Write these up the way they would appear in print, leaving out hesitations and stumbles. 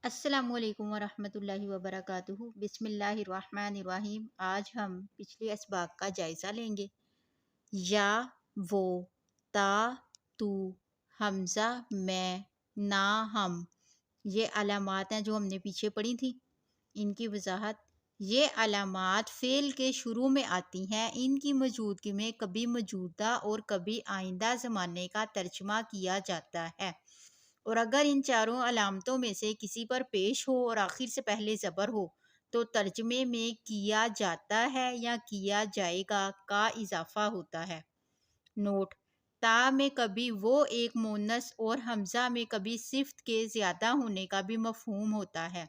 السلام علیکم ورحمۃ اللہ وبرکاتہ۔ بسم اللہ الرحمن الرحیم۔ آج ہم پچھلی اسباق کا جائزہ لیں گے۔ یا، وہ، تا، تو، حمزہ، میں، نا، ہم، یہ علامات ہیں جو ہم نے پیچھے پڑھی تھیں۔ ان کی وضاحت: یہ علامات فعل کے شروع میں آتی ہیں۔ ان کی موجودگی میں کبھی موجودہ اور کبھی آئندہ زمانے کا ترجمہ کیا جاتا ہے، اور اگر ان چاروں علامتوں میں سے کسی پر پیش ہو اور آخر سے پہلے زبر ہو تو ترجمے میں کیا جاتا ہے یا کیا جائے گا کا اضافہ ہوتا ہے۔ نوٹ: تا میں کبھی وہ ایک مؤنث اور حمزہ میں کبھی صفت کے زیادہ ہونے کا بھی مفہوم ہوتا ہے۔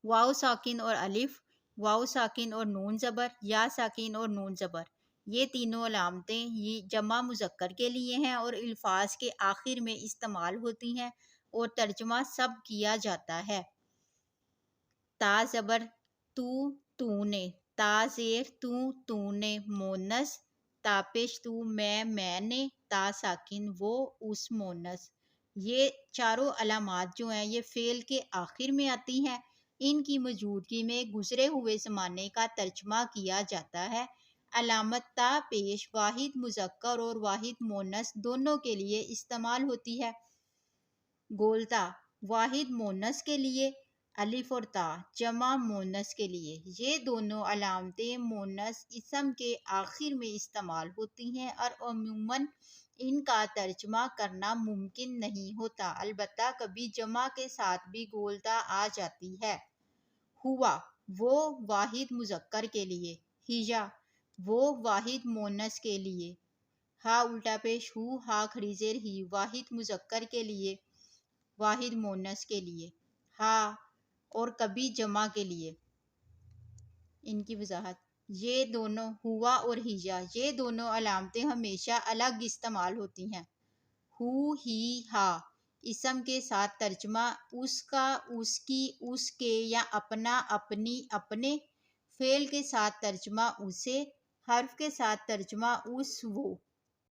واو ساکن اور الف، واو ساکن اور نون زبر، یا ساکن اور نون زبر، یہ تینوں علامتیں یہ جمع مذکر کے لیے ہیں اور الفاظ کے آخر میں استعمال ہوتی ہیں اور ترجمہ سب کیا جاتا ہے۔ تا زبر تو، تو نے، تا زیر تو نے، مونس، تا پیش تو، میں نے، تا ساکن وہ، اس، مونس۔ یہ چاروں علامات جو ہیں یہ فعل کے آخر میں آتی ہیں۔ ان کی موجودگی میں گزرے ہوئے زمانے کا ترجمہ کیا جاتا ہے۔ علامت تا پیش واحد مذکر اور واحد مونس دونوں کے لیے استعمال ہوتی ہے۔ گولتا واحد مونس کے لیے، الف اور تا جمع مونس کے لیے۔ یہ دونوں علامتیں مونس اسم کے آخر میں استعمال ہوتی ہیں اور عموماً ان کا ترجمہ کرنا ممکن نہیں ہوتا، البتہ کبھی جمع کے ساتھ بھی گولتا آ جاتی ہے۔ ہوا وہ واحد مذکر کے لیے، ہیجا وہ واحد مونس کے لیے۔ ہا الٹا پیش ہو، ہا کھڑی زیر ہی واحد مذکر کے لیے، واحد مونس کے لیے۔ ہا اور کبھی جمع کے لیے۔ ان کی وضاحت: یہ دونوں ہوا اور ہیجا یہ دونوں علامتیں ہمیشہ الگ استعمال ہوتی ہیں۔ ہو، ہی، ہا اسم کے ساتھ ترجمہ اس کا، اس کی، اس کے یا اپنا، اپنی، اپنے۔ فعل کے ساتھ ترجمہ اسے، حرف کے ساتھ ترجمہ اس، وہ۔